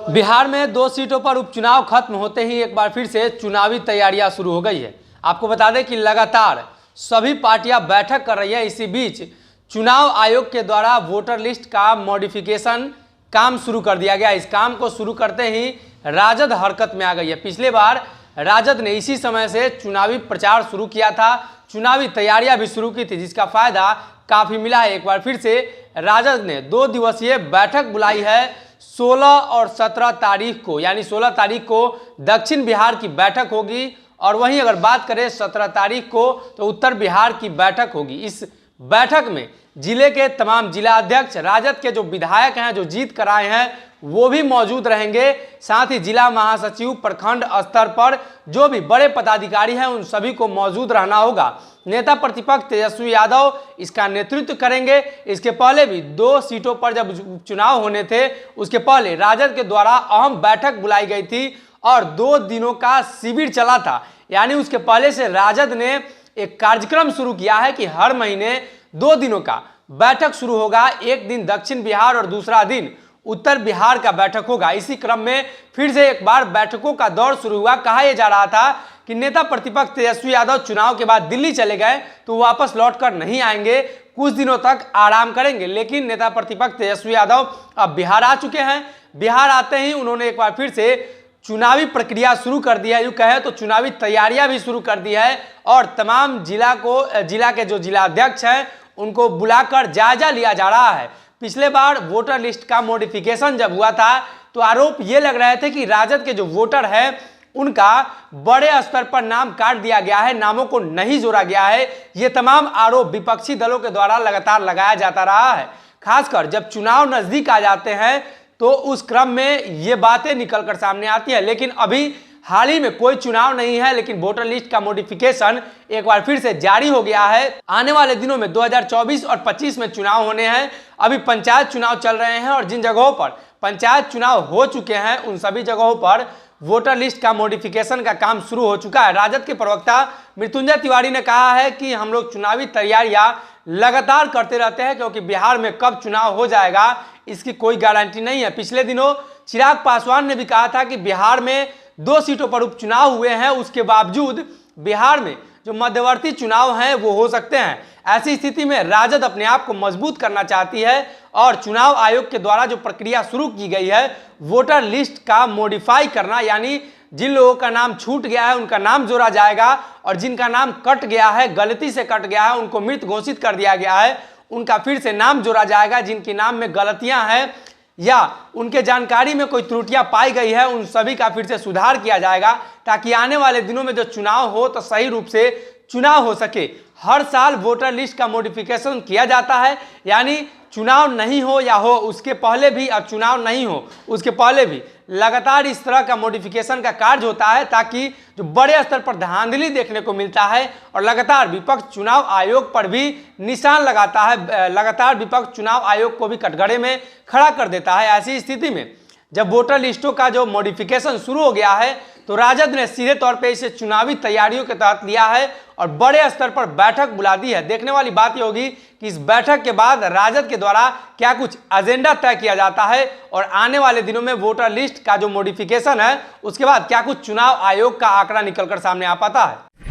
बिहार में 2 सीटों पर उपचुनाव खत्म होते ही एक बार फिर से चुनावी तैयारियां शुरू हो गई है। आपको बता दें कि लगातार सभी पार्टियां बैठक कर रही हैं। इसी बीच चुनाव आयोग के द्वारा वोटर लिस्ट का मॉडिफिकेशन काम शुरू कर दिया गया। इस काम को शुरू करते ही राजद हरकत में आ गई है। पिछले बार राजद ने इसी समय से चुनावी प्रचार शुरू किया था, चुनावी तैयारियां भी शुरू की थी, जिसका फायदा काफी मिला है। एक बार फिर से राजद ने 2 दिवसीय बैठक बुलाई है 16 और 17 तारीख को, यानी 16 तारीख को दक्षिण बिहार की बैठक होगी और वहीं अगर बात करें 17 तारीख को तो उत्तर बिहार की बैठक होगी। इस बैठक में जिले के तमाम जिला अध्यक्ष, राजद के जो विधायक हैं जो जीत कर आए हैं वो भी मौजूद रहेंगे। साथ ही जिला महासचिव, प्रखंड स्तर पर जो भी बड़े पदाधिकारी हैं उन सभी को मौजूद रहना होगा। नेता प्रतिपक्ष तेजस्वी यादव इसका नेतृत्व करेंगे। इसके पहले भी 2 सीटों पर जब चुनाव होने थे उसके पहले राजद के द्वारा अहम बैठक बुलाई गई थी और 2 दिनों का शिविर चला था। यानी उसके पहले से राजद ने एक कार्यक्रम शुरू किया है कि हर महीने 2 दिनों का बैठक शुरू होगा। एक दिन दक्षिण बिहार और दूसरा दिन उत्तर बिहार का बैठक होगा। इसी क्रम में फिर से एक बार बैठकों का दौर शुरू हुआ। कहा यह जा रहा था कि नेता प्रतिपक्ष तेजस्वी यादव चुनाव के बाद दिल्ली चले गए तो वापस लौटकर नहीं आएंगे, कुछ दिनों तक आराम करेंगे। लेकिन नेता प्रतिपक्ष तेजस्वी यादव अब बिहार आ चुके हैं। बिहार आते ही उन्होंने एक बार फिर से चुनावी प्रक्रिया शुरू कर दी है। यूँ कहे तो चुनावी तैयारियां भी शुरू कर दी है और तमाम जिला के जो जिला अध्यक्ष हैं उनको बुलाकर जायजा लिया जा रहा है। पिछले बार वोटर लिस्ट का मॉडिफिकेशन जब हुआ था तो आरोप ये लग रहे थे कि राजद के जो वोटर हैं उनका बड़े स्तर पर नाम काट दिया गया है, नामों को नहीं जोड़ा गया है। ये तमाम आरोप विपक्षी दलों के द्वारा लगातार लगाया जाता रहा है। खासकर जब चुनाव नजदीक आ जाते हैं तो उस क्रम में ये बातें निकलकर सामने आती है। लेकिन अभी हाल ही में कोई चुनाव नहीं है, लेकिन वोटर लिस्ट का मॉडिफिकेशन एक बार फिर से जारी हो गया है। आने वाले दिनों में 2024 और 25 में चुनाव होने हैं। अभी पंचायत चुनाव चल रहे हैं और जिन जगहों पर पंचायत चुनाव हो चुके हैं उन सभी जगहों पर वोटर लिस्ट का मॉडिफिकेशन का काम शुरू हो चुका है। राजद के प्रवक्ता मृत्युंजय तिवारी ने कहा है कि हम लोग चुनावी तैयारियां लगातार करते रहते हैं, क्योंकि बिहार में कब चुनाव हो जाएगा इसकी कोई गारंटी नहीं है। पिछले दिनों चिराग पासवान ने भी कहा था कि बिहार में 2 सीटों पर उपचुनाव हुए हैं, उसके बावजूद बिहार में जो मध्यवर्ती चुनाव हैं वो हो सकते हैं। ऐसी स्थिति में राजद अपने आप को मजबूत करना चाहती है और चुनाव आयोग के द्वारा जो प्रक्रिया शुरू की गई है वोटर लिस्ट का मॉडिफाई करना, यानी जिन लोगों का नाम छूट गया है उनका नाम जोड़ा जाएगा और जिनका नाम कट गया है, गलती से कट गया है, उनको मृत घोषित कर दिया गया है, उनका फिर से नाम जोड़ा जाएगा। जिनके नाम में गलतियां हैं या उनके जानकारी में कोई त्रुटियां पाई गई है उन सभी का फिर से सुधार किया जाएगा, ताकि आने वाले दिनों में जो चुनाव हो तो सही रूप से चुनाव हो सके। हर साल वोटर लिस्ट का मॉडिफिकेशन किया जाता है, यानी चुनाव नहीं हो या हो उसके पहले भी और चुनाव नहीं हो उसके पहले भी लगातार इस तरह का मॉडिफिकेशन का कार्य होता है, ताकि जो बड़े स्तर पर धांधली देखने को मिलता है और लगातार विपक्ष चुनाव आयोग पर भी निशान लगाता है, लगातार विपक्ष चुनाव आयोग को भी कटघरे में खड़ा कर देता है। ऐसी स्थिति में जब वोटर लिस्टों का जो मॉडिफिकेशन शुरू हो गया है तो राजद ने सीधे तौर पे इसे चुनावी तैयारियों के तहत लिया है और बड़े स्तर पर बैठक बुला दी है। देखने वाली बात यह होगी कि इस बैठक के बाद राजद के द्वारा क्या कुछ एजेंडा तय किया जाता है और आने वाले दिनों में वोटर लिस्ट का जो मॉडिफिकेशन है उसके बाद क्या कुछ चुनाव आयोग का आंकड़ा निकलकर सामने आ पाता है।